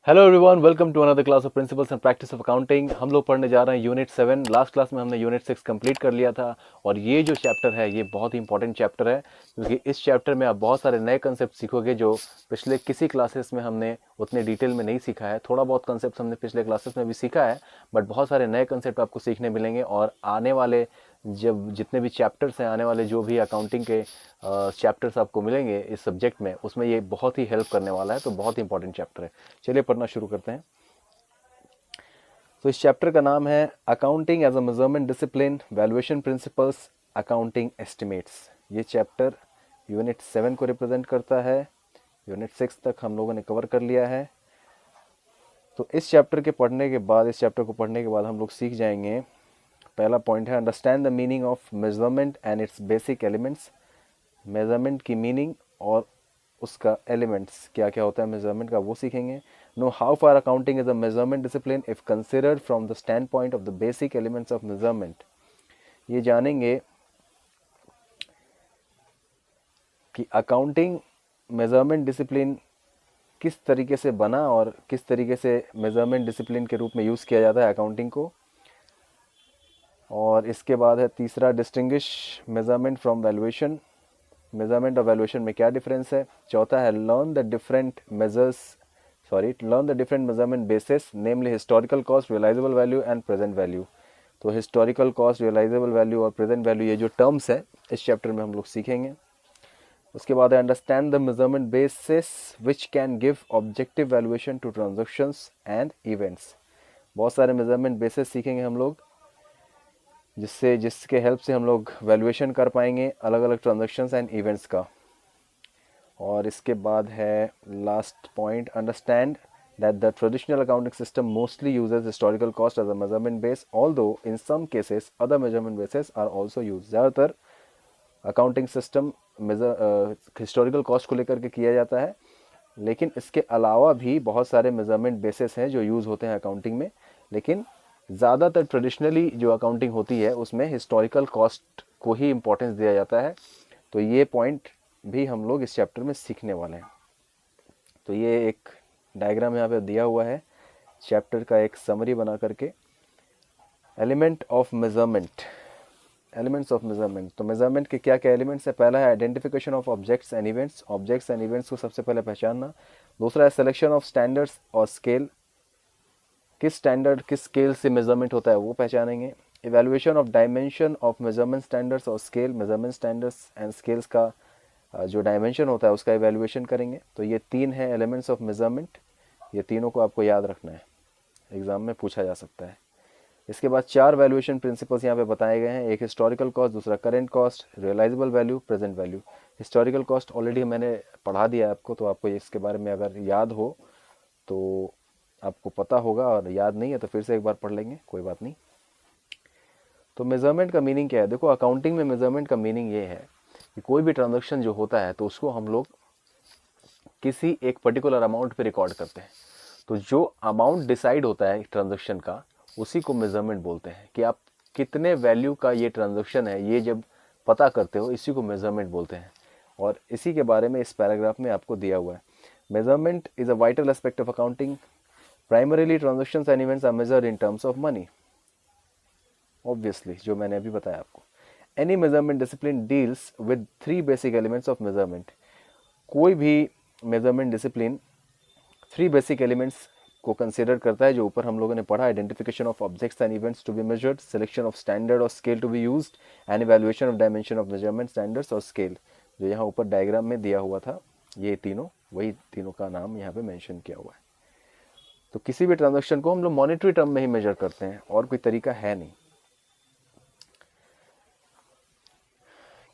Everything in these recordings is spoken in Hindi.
Hello everyone, welcome to another class of principles and practice of accounting. हम लोग पढ़ने जा रहे हैं यूनिट 7। लास्ट क्लास में हमने यूनिट 6 कंप्लीट कर लिया था और ये जो चैप्टर है ये बहुत ही इंपॉर्टेंट चैप्टर है, क्योंकि इस चैप्टर में आप बहुत सारे नए कंसेप्ट सीखोगे जो पिछले किसी क्लासेस में हमने उतने डिटेल में नहीं सीखा है। थोड़ा बहुत कंसेप्ट हमने पिछले क्लासेस में भी सीखा है, बट बहुत सारे नए कंसेप्ट आपको सीखने मिलेंगे। और आने वाले जब जितने भी चैप्टर्स हैं, आने वाले जो भी अकाउंटिंग के चैप्टर्स आपको मिलेंगे इस सब्जेक्ट में, उसमें ये बहुत ही हेल्प करने वाला है। तो बहुत ही इंपॉर्टेंट चैप्टर है। चलिए पढ़ना शुरू करते हैं। तो इस चैप्टर का नाम है accounting as a measurement discipline, valuation principles, accounting estimates. ये चैप्टर यूनिट 7 को रिप्रेजेंट करता है। यूनिट 6 तक हम लोगों ने कवर कर लिया है। तो इस चैप्टर के पढ़ने के बाद, इस चैप्टर को पढ़ने के बाद हम लोग सीख जाएंगे। पहला पॉइंट है understand the meaning of measurement and it's basic elements. Measurement की मीनिंग और उसका एलिमेंट्स क्या क्या होता है मेजरमेंट का, वो सीखेंगे। Know how far accounting is a measurement discipline if considered from the stand point of the basic elements of measurement. ये जानेंगे कि अकाउंटिंग मेजरमेंट डिसिप्लिन किस तरीके से बना और किस तरीके से मेजरमेंट डिसिप्लिन के रूप में यूज़ किया जाता है अकाउंटिंग को। और इसके बाद है तीसरा, distinguish measurement from valuation. Measurement और वैल्यूएशन में क्या डिफरेंस है। चौथा है learn the different measurement basis, namely historical cost, realisable value and present value. तो हिस्टोरिकल कॉस्ट, रियलाइजेबल वैल्यू और प्रेजेंट वैल्यू, ये जो टर्म्स है इस चैप्टर में हम लोग सीखेंगे। उसके बाद है understand the measurement basis which can give objective valuation to transactions and events. बहुत सारे मेजरमेंट बेसिस सीखेंगे हम लोग, जिसके हेल्प से हम लोग वैल्यूएशन कर पाएंगे अलग अलग ट्रांजेक्शन्स एंड इवेंट्स का। और इसके बाद है last point, understand that the traditional accounting system mostly uses historical cost as a measurement base, although in some cases other measurement bases are also used। ज़्यादातर अकाउंटिंग सिस्टम हिस्टोरिकल कॉस्ट को लेकर के किया जाता है, लेकिन इसके अलावा भी बहुत सारे मेजरमेंट बेसिस हैं जो यूज़ होते हैं अकाउंटिंग में। लेकिन ज़्यादातर ट्रेडिशनली जो अकाउंटिंग होती है उसमें हिस्टोरिकल कॉस्ट को ही इम्पोर्टेंस दिया जाता है। तो ये पॉइंट भी हम लोग इस चैप्टर में सीखने वाले हैं। तो ये एक डायग्राम यहाँ पे दिया हुआ है चैप्टर का, एक समरी बना करके। Element of measurement, elements of measurement. तो मेजरमेंट के क्या क्या एलिमेंट्स है। पहला है identification of objects and events, objects and events को सबसे पहले पहचानना। दूसरा है सिलेक्शन ऑफ स्टैंडर्ड्स और स्केल, किस स्टैंडर्ड किस स्केल से मेजरमेंट होता है वो पहचानेंगे। Evaluation of dimension of measurement standards और scale, measurement standards and scales का जो डायमेंशन होता है उसका इवेल्युएशन करेंगे। तो ये तीन है एलिमेंट्स ऑफ मेजरमेंट। ये तीनों को आपको याद रखना है, एग्जाम में पूछा जा सकता है। इसके बाद चार वैल्यूएशन प्रिंसिपल्स यहाँ पे बताए गए हैं। एक हिस्टोरिकल कॉस्ट, दूसरा current cost, realisable value, present value. Historical cost already मैंने पढ़ा दिया है आपको, तो आपको इसके बारे में अगर याद हो तो आपको पता होगा, और याद नहीं है तो फिर से एक बार पढ़ लेंगे, कोई बात नहीं। तो मेजरमेंट का मीनिंग क्या है। देखो, अकाउंटिंग में मेजरमेंट का मीनिंग ये है कि कोई भी ट्रांजेक्शन जो होता है तो उसको हम लोग किसी एक पर्टिकुलर अमाउंट पे रिकॉर्ड करते हैं। तो जो अमाउंट डिसाइड होता है ट्रांजेक्शन का, उसी को मेजरमेंट बोलते हैं। कि आप कितने वैल्यू का ये ट्रांजेक्शन है, ये जब पता करते हो, इसी को मेजरमेंट बोलते हैं। और इसी के बारे में इस पैराग्राफ में आपको दिया हुआ है। Measurement is a vital aspect of accounting. Primarily transactions and events are measured in terms of money. Obviously, जो मैंने अभी बताया आपको। Any measurement discipline deals with three basic elements of measurement. कोई भी measurement discipline three basic elements को कंसिडर करता है, जो ऊपर हम लोगों ने पढ़ा। Identification of objects and events to be measured, selection of standard और scale to be used, and evaluation of dimension of measurement standards और स्केल। जो यहाँ ऊपर डायग्राम में दिया हुआ था, ये तीनों, वही तीनों का नाम यहाँ पे मेंशन किया हुआ है। तो किसी भी ट्रांजैक्शन को हम लोग मॉनेटरी टर्म में ही मेजर करते हैं, और कोई तरीका है नहीं।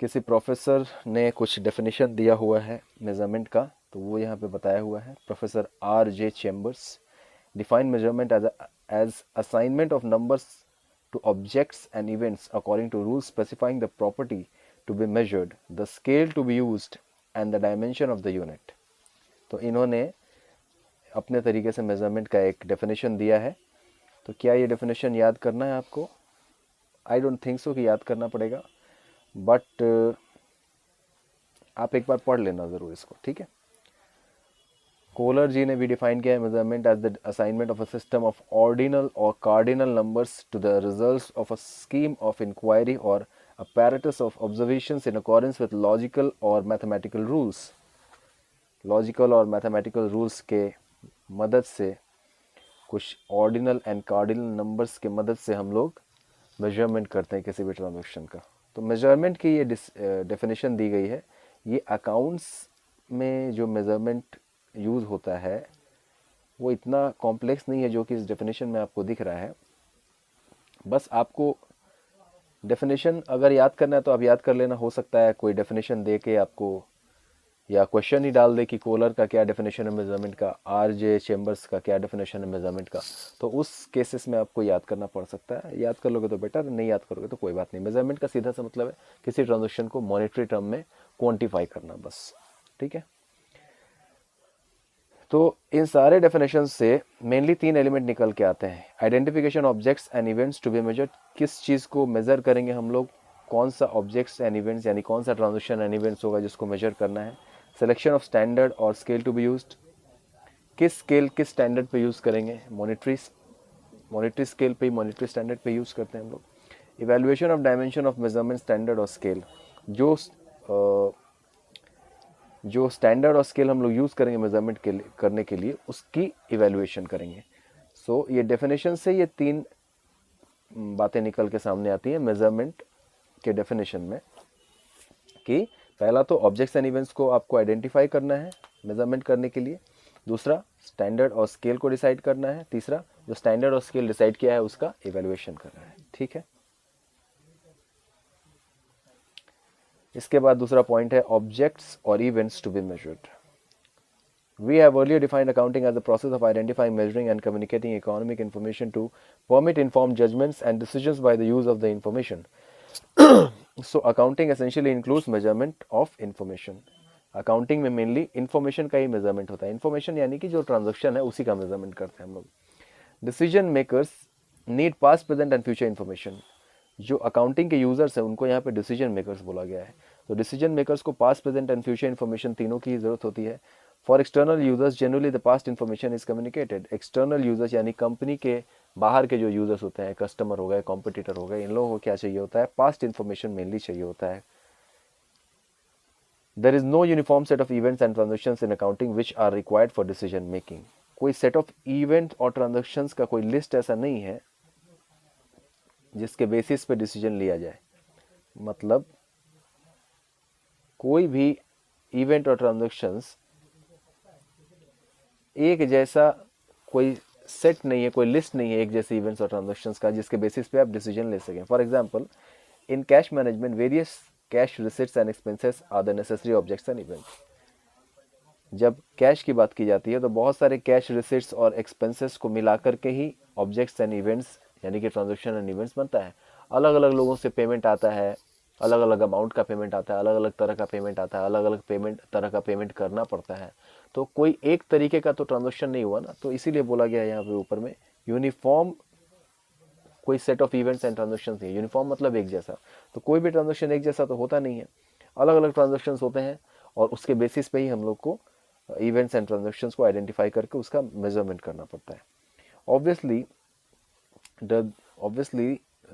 किसी प्रोफेसर ने कुछ डेफिनेशन दिया हुआ है मेजरमेंट का, तो वो यहाँ पे बताया हुआ है। Professor R.J. Chambers define measurement as assignment of numbers to objects and events according to rules specifying the property to be measured, the scale to be used and the dimension of the unit। तो इन्होंने अपने तरीके से मेजरमेंट का एक डेफिनेशन दिया है। तो क्या ये डेफिनेशन याद करना है आपको? आई डोंट थिंक सो कि याद करना पड़ेगा, बट आप एक बार पढ़ लेना ज़रूर इसको, ठीक है। कोलर जी ने भी डिफाइन किया है measurement as the assignment of a system of ordinal और cardinal numbers to the results of a scheme of inquiry और apparatus of observations in accordance with logical और mathematical rules. लॉजिकल और मैथमेटिकल रूल्स के मदद से, कुछ ऑर्डिनल एंड कार्डिनल नंबर्स के मदद से हम लोग मेजरमेंट करते हैं किसी भी ट्रांजैक्शन का। तो मेजरमेंट की ये डेफिनेशन दी गई है। ये अकाउंट्स में जो मेजरमेंट यूज़ होता है वो इतना कॉम्प्लेक्स नहीं है जो कि इस डेफिनेशन में आपको दिख रहा है। बस आपको डेफिनेशन अगर याद करना है तो आप याद कर लेना। हो सकता है कोई डेफिनेशन दे के आपको या क्वेश्चन ही डाल दे कि कोलर का क्या डेफिनेशन है मेजरमेंट का, आरजे चेम्बर्स का क्या डेफिनेशन है मेजरमेंट का, तो उस केसेस में आपको याद करना पड़ सकता है। याद कर लोगे तो बेटर, नहीं याद करोगे तो कोई बात नहीं। मेजरमेंट का सीधा सा मतलब है किसी ट्रांजेक्शन को मॉनेटरी टर्म में क्वान्टिफाई करना, बस। ठीक है, तो इन सारे डेफिनेशन से मेनली 3 एलिमेंट निकल के आते हैं। Identification objects and events to be measured, किस चीज़ को मेजर करेंगे हम लोग, कौन सा ऑब्जेक्ट्स एंड इवेंट्स यानी कौन सा ट्रांजेक्शन एंड इवेंट्स होगा जिसको मेजर करना है। सिलेक्शन ऑफ स्टैंडर्ड और स्केल टू बी यूज्ड, किस स्केल किस स्टैंडर्ड पे यूज़ करेंगे, मॉनिटरी स्केल पे, मॉनिटरी स्टैंडर्ड पे यूज़ करते हैं हम लोग। Evaluation of dimension of measurement standard और स्केल, जो स्टैंडर्ड और स्केल हम लोग यूज़ करेंगे मेजरमेंट के लिए करने के लिए, उसकी इवेल्युएशन करेंगे। सो ये डेफिनेशन से ये 3 बातें निकल के सामने आती हैं मेजरमेंट के डेफिनेशन में, कि पहला तो ऑब्जेक्ट्स एंड इवेंट्स को आपको आइडेंटिफाई करना है मेजरमेंट करने के लिए, दूसरा स्टैंडर्ड और स्केल को डिसाइड करना है, तीसरा जो स्टैंडर्ड और स्केल डिसाइड किया है उसका इवेल्युएशन करना है। ठीक है, इसके बाद दूसरा पॉइंट है ऑब्जेक्ट्स और events to be measured. We have earlier defined accounting as the process of identifying, measuring, and communicating economic information to permit informed judgments and decisions by the use of the information. So, accounting essentially includes measurement of information. Accounting में मेनली इन्फॉर्मेशन का ही मेजरमेंट होता है। इन्फॉर्मेशन यानी कि जो ट्रांजैक्शन है उसी का मेजरमेंट करते हैं हम लोग। Decision makers need past, present and future information. जो अकाउंटिंग के यूजर्स हैं उनको यहाँ पे डिसीजन मेकर्स बोला गया है। तो डिसीजन मेकर्स को past, present and future information तीनों की जरूरत होती है। For external users generally the past information is communicated. External users यानी कंपनी के बाहर के जो यूजर्स होते हैं, कस्टमर हो गए, कॉम्पिटिटर हो गए, इन लोगों को क्या चाहिए होता है, पास्ट इन्फॉर्मेशन मेनली चाहिए होता है। There is no uniform set of events and transactions in accounting which are required for decision making. कोई सेट ऑफ इवेंट और ट्रांजेक्शन्स का कोई लिस्ट ऐसा नहीं है जिसके बेसिस पे डिसीजन लिया जाए। मतलब कोई भी इवेंट और ट्रांजेक्शन्स एक जैसा कोई सेट नहीं है, कोई लिस्ट नहीं है एक जैसे इवेंट्स और ट्रांजेक्शन्स का जिसके बेसिस पे आप डिसीजन ले सकें। For example, in cash management various cash receipts and expenses are the necessary objects and events. जब कैश की बात की जाती है तो बहुत सारे कैश रिसिट्स और एक्सपेंसेस को मिलाकर के ही ऑब्जेक्ट्स एंड इवेंट्स यानी कि ट्रांजैक्शन एंड इवेंट्स बनता है। अलग अलग लोगों से पेमेंट आता है, अलग अलग अमाउंट का पेमेंट आता है, अलग अलग तरह का पेमेंट आता है, अलग अलग तरह का पेमेंट करना पड़ता है। तो कोई एक तरीके का तो ट्रांजैक्शन नहीं हुआ ना, तो इसीलिए बोला गया है यहाँ पे ऊपर में यूनिफॉर्म कोई set of events and transactions नहीं। यूनिफॉर्म मतलब एक जैसा, तो कोई भी ट्रांजैक्शन एक जैसा तो होता नहीं है, अलग अलग ट्रांजैक्शंस होते हैं और उसके बेसिस पे ही हम लोग को इवेंट्स एंड ट्रांजैक्शंस को आइडेंटिफाई करके उसका मेजरमेंट करना पड़ता है। Obviously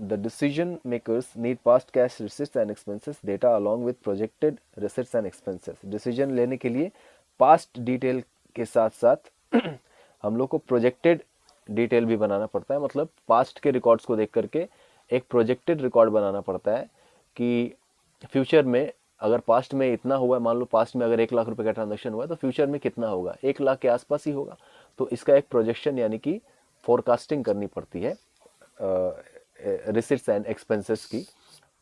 the decision makers need past cash receipts and expenses data along with projected receipts and expenses। Decision लेने के लिए पास्ट डिटेल के साथ साथ हम लोग को प्रोजेक्टेड डिटेल भी बनाना पड़ता है। मतलब पास्ट के रिकॉर्ड्स को देख करके एक प्रोजेक्टेड रिकॉर्ड बनाना पड़ता है कि फ्यूचर में अगर पास्ट में इतना हुआ है, मान लो पास्ट में अगर 1 लाख रुपए का ट्रांजैक्शन हुआ है तो फ्यूचर में कितना होगा, 1 लाख के आसपास ही होगा। तो इसका एक प्रोजेक्शन यानी कि फोरकास्टिंग करनी पड़ती है रिसिट्स एंड एक्सपेंसेस की,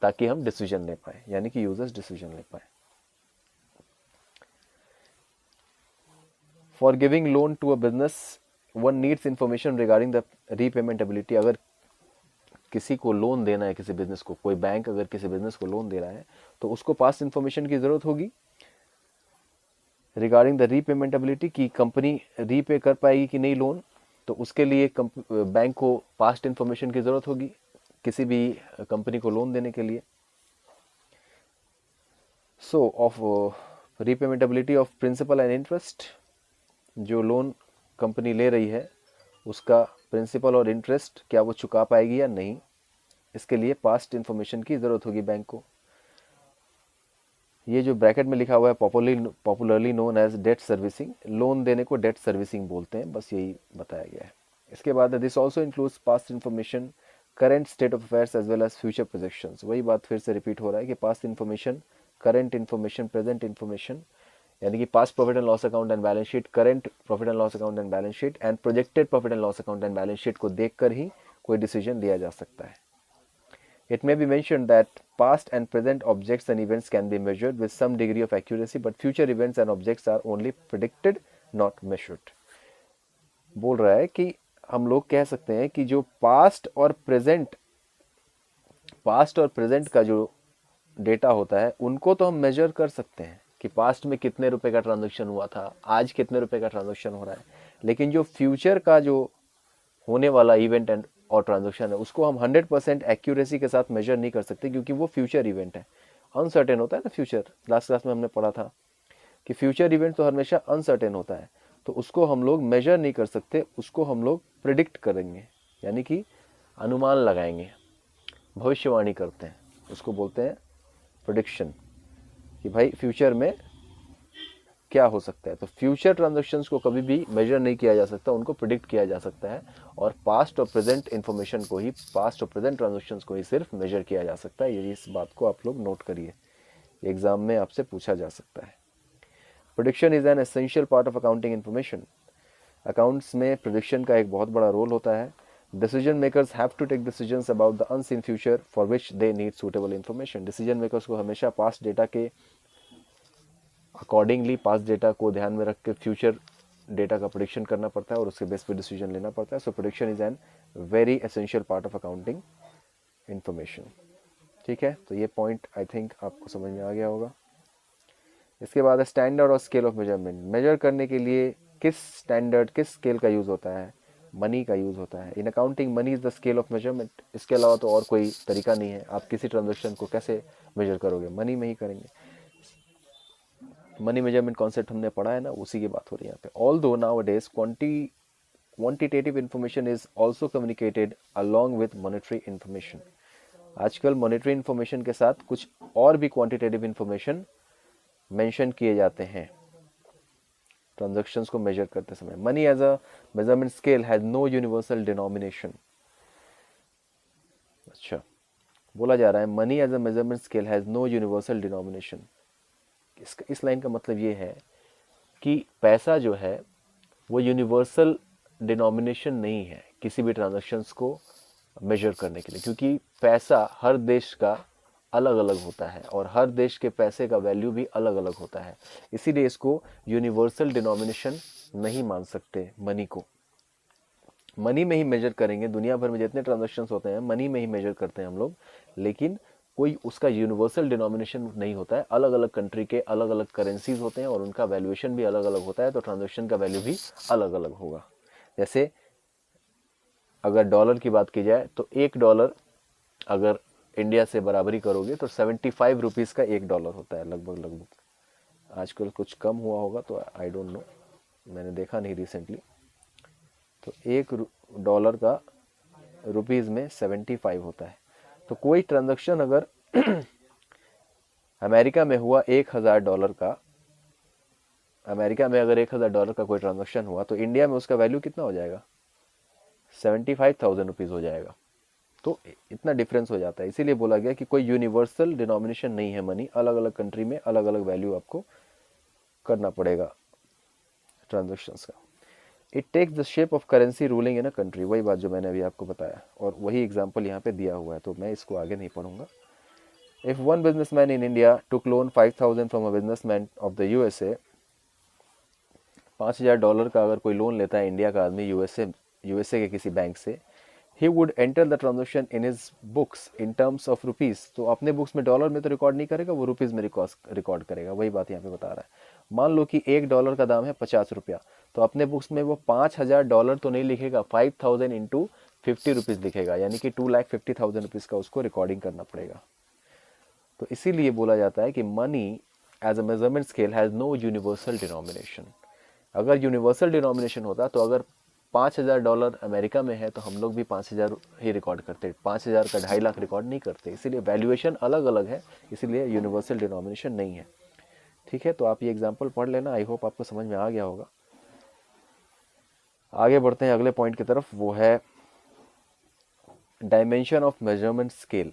ताकि हम डिसीजन ले पाए यानी कि यूजर्स डिसीजन ले पाए। For giving loan to a business one needs information regarding the repayment ability. अगर किसी को लोन देना है, किसी बिजनेस को, कोई बैंक अगर किसी बिजनेस को लोन दे रहा है तो उसको पास्ट इंफॉर्मेशन की जरूरत होगी रिगार्डिंग द रीपेमेंट एबिलिटी, की कंपनी रीपे कर पाएगी कि नहीं लोन, तो उसके लिए बैंक को पास्ट इंफॉर्मेशन की जरूरत होगी किसी भी कंपनी को लोन देने के लिए। So of repayment ability of principal and interest, जो लोन कंपनी ले रही है उसका प्रिंसिपल और इंटरेस्ट क्या वो चुका पाएगी या नहीं, इसके लिए पास्ट इन्फॉर्मेशन की ज़रूरत होगी बैंक को। ये जो ब्रैकेट में लिखा हुआ है popularly known as debt servicing, loan देने को डेट सर्विसिंग बोलते हैं, बस यही बताया गया है। इसके बाद this also includes past information, current state of affairs as well as future projections. वही बात फिर से रिपीट हो रहा है कि past information, current information, present information, यानी कि past profit and loss account and balance sheet, current profit and loss account and balance sheet and projected profit and loss account and balance sheet को देखकर ही कोई डिसीजन लिया जा सकता है। It may be mentioned that past and present objects and events can be measured with some degree of accuracy, but future events and objects are only predicted, not measured. बोल रहा है कि हम लोग कह सकते हैं कि जो पास्ट और प्रेजेंट का जो डेटा होता है उनको तो हम मेजर कर सकते हैं कि पास्ट में कितने रुपए का ट्रांजैक्शन हुआ था, आज कितने रुपए का ट्रांजैक्शन हो रहा है, लेकिन जो फ्यूचर का जो होने वाला इवेंट एंड और ट्रांजैक्शन है उसको हम 100% एक्यूरेसी के साथ मेजर नहीं कर सकते, क्योंकि वो फ्यूचर इवेंट है, अनसर्टेन होता है ना फ्यूचर। लास्ट क्लास में हमने पढ़ा था कि फ्यूचर इवेंट तो हमेशा अनसर्टेन होता है, तो उसको हम लोग मेजर नहीं कर सकते, उसको हम लोग प्रिडिक्ट करेंगे, यानी कि अनुमान लगाएंगे, भविष्यवाणी करते हैं, उसको बोलते हैं प्रिडिक्शन, कि भाई फ्यूचर में क्या हो सकता है। तो फ्यूचर ट्रांजैक्शंस को कभी भी मेजर नहीं किया जा सकता, उनको प्रिडिक्ट किया जा सकता है, और पास्ट और प्रेजेंट इन्फॉर्मेशन को ही, पास्ट और प्रेजेंट ट्रांजैक्शंस को ही सिर्फ मेजर किया जा सकता है। ये इस बात को आप लोग नोट करिए, एग्जाम में आपसे पूछा जा सकता है। Prediction is an essential part of accounting information. Accounts में प्रिडिक्शन का एक बहुत बड़ा रोल होता है। Decision makers have to take decisions about the unseen future for which they need suitable information. Decision makers को हमेशा पास्ट डेटा के अकॉर्डिंगली, पास्ट डेटा को ध्यान में रख के फ्यूचर डेटा का प्रिडिक्शन करना पड़ता है और उसके बेस पे डिसीजन लेना पड़ता है। So prediction is an very essential part of accounting information. ठीक है, तो ये पॉइंट आई थिंक आपको समझ में आ गया होगा। इसके बाद स्टैंडर्ड और स्केल ऑफ मेजरमेंट। मेजर करने के लिए किस स्टैंडर्ड, किस स्केल का यूज़ होता है? मनी का यूज़ होता है। In accounting money is the scale of measurement. इसके अलावा तो और कोई तरीका नहीं है। आप किसी ट्रांजेक्शन को कैसे मेजर करोगे? मनी में ही करेंगे। मनी मेजरमेंट कॉन्सेप्ट हमने पढ़ा है ना, उसी की बात हो रही है यहाँ पे। Although nowadays quantitative information is also communicated along with monetary information. आजकल मॉनेटरी इंफॉर्मेशन के साथ कुछ और भी क्वांटिटेटिव इंफॉर्मेशन मेंशन किए जाते हैं ट्रांजैक्शंस को मेजर करते समय। Money as a measurement scale has no universal denomination. अच्छा, बोला जा रहा है money as a measurement scale has no universal denomination. इस लाइन का मतलब ये है कि पैसा जो है वो यूनिवर्सल डिनोमिनेशन नहीं है किसी भी ट्रांजैक्शंस को मेजर करने के लिए, क्योंकि पैसा हर देश का अलग अलग होता है और हर देश के पैसे का वैल्यू भी अलग अलग होता है। इसीलिए इसको यूनिवर्सल डिनोमिनेशन नहीं मान सकते मनी को। मनी में ही मेजर करेंगे, दुनिया भर में जितने ट्रांजैक्शंस होते हैं मनी में ही मेजर करते हैं हम लोग, लेकिन कोई उसका यूनिवर्सल डिनोमिनेशन नहीं होता है। अलग अलग कंट्री के अलग अलग करेंसीज होते हैं और उनका वैल्यूएशन भी अलग अलग होता है, तो ट्रांजैक्शन का वैल्यू भी अलग अलग होगा। जैसे अगर डॉलर की बात की जाए तो $1 अगर इंडिया से बराबरी करोगे तो 75 रुपीज़ का $1 होता है लगभग। आजकल कुछ कम हुआ होगा, तो आई डोंट नो, मैंने देखा नहीं रिसेंटली। तो $1 का रुपीज़ में 75 होता है। तो कोई ट्रांजैक्शन अगर अमेरिका में हुआ $1000 का, अमेरिका में अगर $1000 का कोई ट्रांजैक्शन हुआ तो इंडिया में उसका वैल्यू कितना हो जाएगा? 75,000 रुपीज़ हो जाएगा। तो इतना डिफरेंस हो जाता है। इसीलिए बोला गया कि कोई यूनिवर्सल डिनोमिनेशन नहीं है मनी, अलग अलग कंट्री में अलग अलग वैल्यू आपको करना पड़ेगा ट्रांजैक्शंस का। It takes the shape of currency ruling in a country. वही बात जो मैंने अभी आपको बताया, और वही एग्जांपल यहाँ पे दिया हुआ है, तो मैं इसको आगे नहीं पढ़ूंगा। If one businessman in India took loan 5,000 from a businessman of the USA, $5,000 का अगर कोई लोन लेता है इंडिया का आदमी यूएसए के किसी बैंक से, he would enter the transaction in his books in terms of rupees। तो अपने बुक्स में डॉलर में तो रिकॉर्ड नहीं करेगा, वो रुपीज़ में रिकॉर्ड करेगा। वही बात यहाँ पे बता रहा है। मान लो कि $1 का दाम है 50 रुपया, तो अपने बुक्स में वो $5,000 तो नहीं लिखेगा, 5,000 इंटू 50 रुपीज़ लिखेगा, यानी कि 2,50,000 रुपीज़ का उसको रिकॉर्डिंग करना पड़ेगा। तो इसीलिए बोला जाता है कि money as a measurement scale has no universal denomination. अगर यूनिवर्सल डिनोमिनेशन होता तो अगर $5,000 अमेरिका में है तो हम लोग भी 5,000 ही रिकॉर्ड करते, 5,000 का 2.5 लाख रिकॉर्ड नहीं करते। इसीलिए वैल्यूएशन अलग अलग है, इसीलिए यूनिवर्सल डिनोमिनेशन नहीं है। ठीक है, तो आप ये एग्जाम्पल पढ़ लेना, आई होप आपको समझ में आ गया होगा। आगे बढ़ते हैं अगले पॉइंट की तरफ, वो है dimension of measurement scale.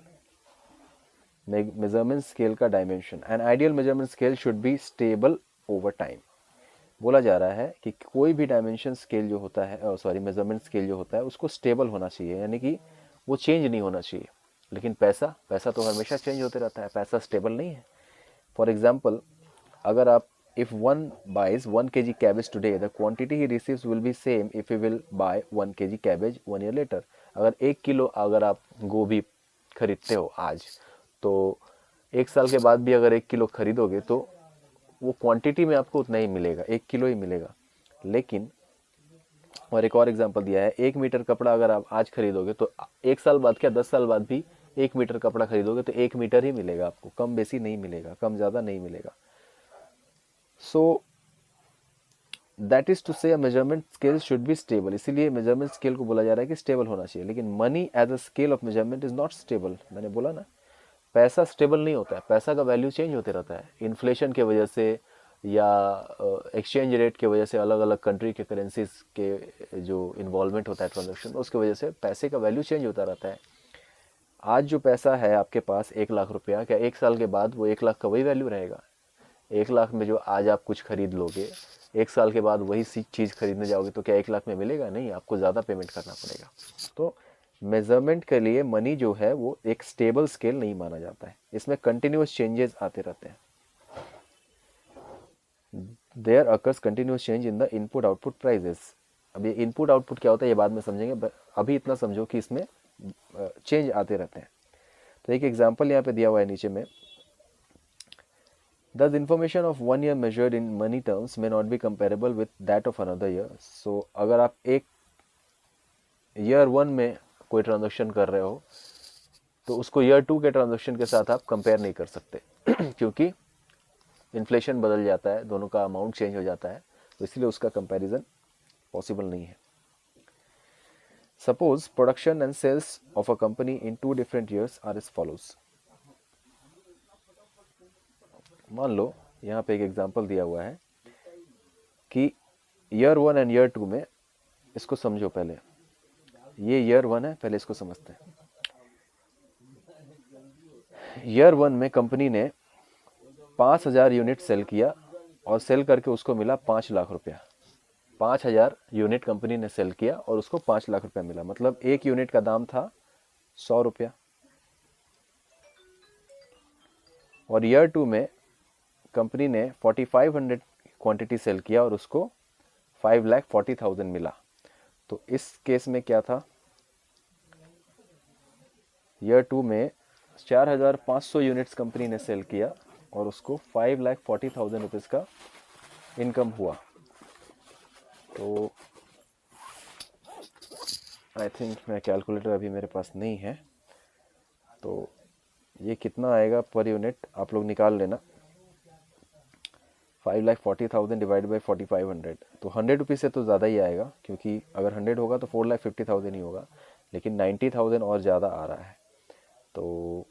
Measurement scale का dimension, an ideal measurement scale should be stable over time. बोला जा रहा है कि कोई भी डायमेंशन स्केल जो होता है, सॉरी मेजरमेंट स्केल जो होता है उसको स्टेबल होना चाहिए, यानी कि वो चेंज नहीं होना चाहिए। लेकिन पैसा तो हमेशा चेंज होते रहता है, पैसा स्टेबल नहीं है। फॉर एग्जाम्पल, अगर आप if one buys 1 kg cabbage today, the quantity he receives will be same if he will buy 1 kg cabbage 1 year later। अगर 1 किलो अगर आप गोभी खरीदते हो आज, तो 1 साल के बाद भी अगर 1 किलो खरीदोगे तो वो क्वांटिटी में आपको उतना ही मिलेगा, 1 किलो ही मिलेगा। लेकिन और एक और एग्जांपल दिया है, 1 मीटर कपड़ा अगर आप आज खरीदोगे तो 1 साल बाद क्या 10 साल बाद भी 1 मीटर कपड़ा खरीदोगे तो 1 मीटर ही मिलेगा आपको, कम बेसी नहीं मिलेगा, कम ज़्यादा नहीं मिलेगा। सो दैट इज टू से measurement scale should be stable, इसीलिए मेजरमेंट स्केल को बोला जा रहा है कि स्टेबल होना चाहिए। लेकिन money as a scale of measurement is not stable. मैंने बोला ना, पैसा स्टेबल नहीं होता है, पैसा का वैल्यू चेंज होते रहता है इन्फ्लेशन के वजह से या एक्सचेंज रेट के वजह से, अलग अलग कंट्री के करेंसीज के जो इन्वॉल्वमेंट होता है ट्रांजेक्शन, उसके वजह से पैसे का वैल्यू चेंज होता रहता है। आज जो पैसा है आपके पास 1 लाख रुपया, क्या 1 साल के बाद वो 1 लाख का वही वैल्यू रहेगा? 1 लाख में जो आज आप कुछ खरीद लोगे, 1 साल के बाद वही चीज़ खरीदने जाओगे तो क्या 1 लाख में मिलेगा? नहीं, आपको ज़्यादा पेमेंट करना पड़ेगा। तो मेजरमेंट के लिए मनी जो है वो एक स्टेबल स्केल नहीं माना जाता है, इसमें कंटिन्यूस चेंजेस आते रहते हैं। There occurs continuous change in the input output prices. अब ये इनपुट आउटपुट क्या होता है ये बाद में समझेंगे, अभी इतना समझो कि इसमें चेंज आते रहते हैं। तो एक एग्जांपल यहाँ पे दिया हुआ है नीचे में, Thus, information of 1 year measured in money terms may not be comparable with that of another year. So, अगर आप एक ईयर 1 में कोई ट्रांजैक्शन कर रहे हो तो उसको ईयर 2 के ट्रांजैक्शन के साथ आप कंपेयर नहीं कर सकते क्योंकि इन्फ्लेशन बदल जाता है, दोनों का अमाउंट चेंज हो जाता है, तो इसलिए उसका कंपैरिजन पॉसिबल नहीं है। Suppose production and sales of a company in 2 different years are as follows. मान लो यहाँ पे एक एग्जांपल दिया हुआ है कि ईयर 1 एंड ईयर 2 में, इसको समझो पहले, ये ईयर 1 है, पहले इसको समझते हैं। ईयर 1 में कंपनी ने 5,000 यूनिट सेल किया और सेल करके उसको मिला 5 लाख रुपया। 5,000 यूनिट कंपनी ने सेल किया और उसको 5 लाख रुपया मिला, मतलब एक यूनिट का दाम था 100 रुपया। और ईयर 2 में कंपनी ने 4,500 क्वांटिटी सेल किया और उसको 5,40,000 मिला। तो इस केस में क्या था, ईयर 2 में 4,500 यूनिट्स कंपनी ने सेल किया और उसको 5,40,000 रुपीज़ का इनकम हुआ। तो आई थिंक मैं कैलकुलेटर अभी मेरे पास नहीं है, तो ये कितना आएगा पर यूनिट आप लोग निकाल लेना। 5,40,000 डिवाइड बाई 4,500, तो 100 रुपीज़ से तो ज़्यादा ही आएगा, क्योंकि अगर 100 होगा तो 4,50,000 ही होगा, लेकिन 90,000 और ज़्यादा आ रहा है। तो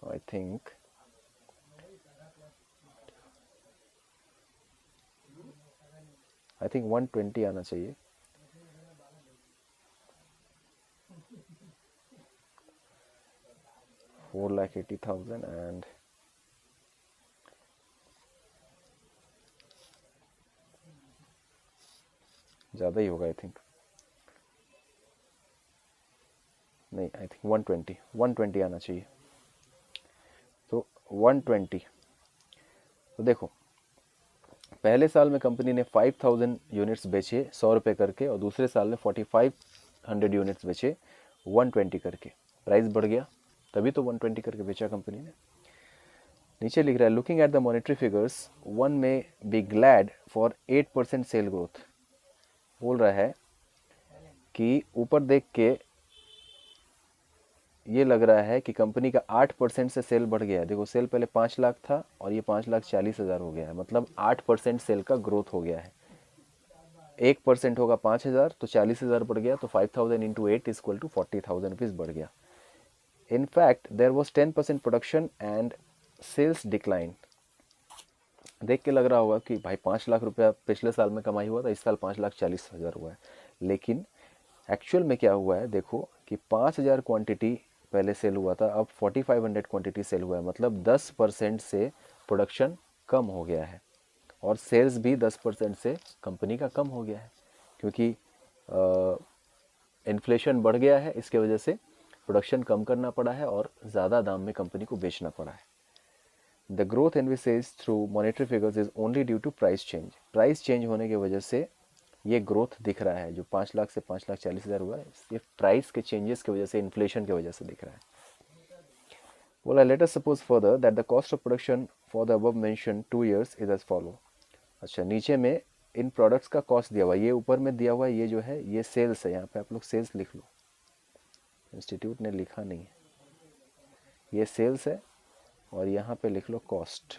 आई थिंक आई थिंक 120 आना चाहिए। $4,80,000 एंड ज़्यादा ही होगा आई थिंक, नहीं आई थिंक 120 आना चाहिए। तो 120, तो देखो पहले साल में कंपनी ने 5,000 यूनिट्स बेचे 100 रुपये करके, और दूसरे साल में 4,500 यूनिट्स बेचे 120 करके, प्राइस बढ़ गया तभी तो 120 करके बेचा कंपनी ने। नीचे लिख रहा है, looking at the monetary figures one may be glad for 8% sale growth. बोल रहा है कि ऊपर देख के ये लग रहा है कि कंपनी का 8% से सेल बढ़ गया है। देखो सेल पहले 5 लाख था और ये 5,40,000 हो गया है, मतलब 8% सेल का ग्रोथ हो गया है। 1% होगा 5,000, तो 40,000 बढ़ गया, तो 5,000 इंटू 8 इक्वल टू 40,000 रुपीज़ बढ़ गया. In fact, there was 10% production and sales decline. देख के लग रहा होगा कि भाई 5 लाख रुपया पिछले साल में कमाई हुआ था, इस साल 5,40,000 हुआ है. लेकिन एक्चुअल में क्या हुआ है, देखो कि 5,000 क्वांटिटी पहले सेल हुआ था, अब 4,500 क्वांटिटी सेल हुआ है. मतलब 10% से प्रोडक्शन कम हो गया है और सेल्स भी 10% से कंपनी का कम हो गया है, क्योंकि इन्फ्लेशन बढ़ गया है. इसके वजह से प्रोडक्शन कम करना पड़ा है और ज़्यादा दाम में कंपनी को बेचना पड़ा है. The growth envisages through monetary figures is only due to price change. Price change होने की वजह से ये ग्रोथ दिख रहा है, जो 5 लाख से 5,40,000 हुआ है, ये प्राइस के चेंजेस की वजह से, इन्फ्लेशन की वजह से दिख रहा है. बोला let us suppose further that the cost of production for the above mention 2 years is as follow. अच्छा, नीचे में इन प्रोडक्ट्स का कॉस्ट दिया हुआ है, ये ऊपर में दिया हुआ है, ये जो है ये सेल्स है. यहाँ पे आप लोग सेल्स लिख लो, इंस्टीट्यूट ने लिखा नहीं है, ये सेल्स है, और यहाँ पे लिख लो कॉस्ट.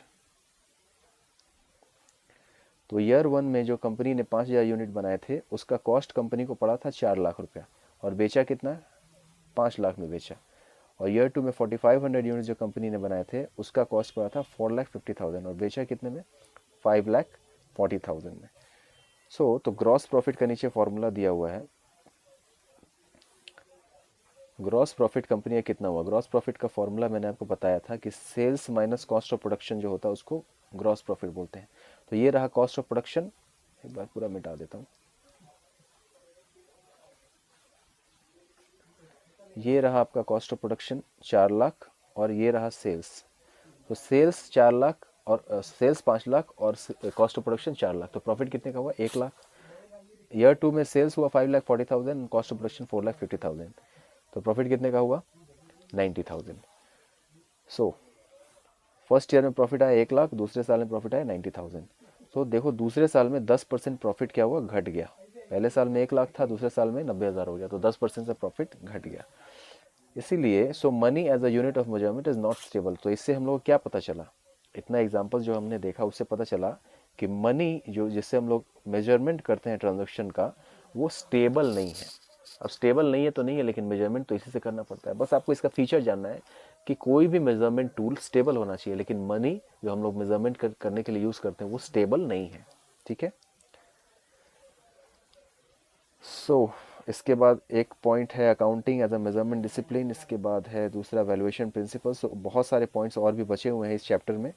तो ईयर 1 में जो कंपनी ने 5,000 यूनिट बनाए थे, उसका कॉस्ट कंपनी को पड़ा था 4 लाख रुपया, और बेचा कितना, 5 लाख में बेचा. और ईयर 2 में 4,500 यूनिट जो कंपनी ने बनाए थे, उसका कॉस्ट पड़ा था 4,50,000 और बेचा कितने में, 5,40,000 में. तो ग्रॉस प्रॉफिट का नीचे फॉर्मूला दिया हुआ है. ग्रॉस प्रॉफिट कंपनी का कितना हुआ, ग्रॉस प्रॉफिट का फॉर्मूला मैंने आपको बताया था कि sales minus cost of production जो होता है उसको ग्रॉस प्रॉफिट बोलते हैं. तो ये रहा कॉस्ट ऑफ प्रोडक्शन, एक बार पूरा मिटा देता हूँ. ये रहा आपका कॉस्ट ऑफ प्रोडक्शन 4 लाख, और ये रहा सेल्स. तो सेल्स 4 लाख और सेल्स 5 लाख और कॉस्ट ऑफ प्रोडक्शन 4 लाख, तो प्रॉफिट कितने का हुआ, 1 लाख. ईयर 2 में सेल्स हुआ 5,40,000, कॉस्ट ऑफ प्रोडक्शन 4,50,000, तो प्रॉफिट कितने का हुआ, 90,000. फर्स्ट ईयर में प्रॉफिट आया 1 लाख, दूसरे साल में प्रॉफिट आया 90,000. तो देखो दूसरे साल में 10% प्रॉफिट क्या हुआ, घट गया. पहले साल में 1 लाख था, दूसरे साल में 90,000 हो गया, तो 10% से प्रॉफिट घट गया. इसीलिए money as a unit of measurement is not stable. तो इससे हम लोग क्या पता चला, इतना एग्जाम्पल जो हमने देखा उससे पता चला कि मनी जो जिससे हम लोग मेजरमेंट करते हैं ट्रांजेक्शन का, वो स्टेबल नहीं है. अब स्टेबल नहीं है तो नहीं है, लेकिन मेजरमेंट तो इसी से करना पड़ता है. बस आपको इसका फीचर जानना है कि कोई भी मेजरमेंट टूल स्टेबल होना चाहिए, लेकिन मनी जो हम लोग मेजरमेंट करने के लिए यूज़ करते हैं वो स्टेबल नहीं है. ठीक है. इसके बाद एक पॉइंट है accounting as a measurement discipline. इसके बाद है दूसरा वैल्यूएशन प्रिंसिपल्स. बहुत सारे पॉइंट्स और भी बचे हुए हैं इस चैप्टर में.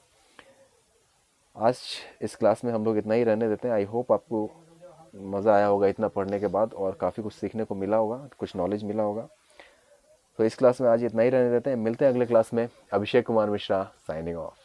आज इस क्लास में हम लोग इतना ही रहने देते हैं. आई होप आपको मज़ा आया होगा इतना पढ़ने के बाद, और काफ़ी कुछ सीखने को मिला होगा, कुछ नॉलेज मिला होगा. तो इस क्लास में आज इतना ही रहने देते हैं. मिलते हैं अगले क्लास में. Abhishek Kumar Mishra signing off.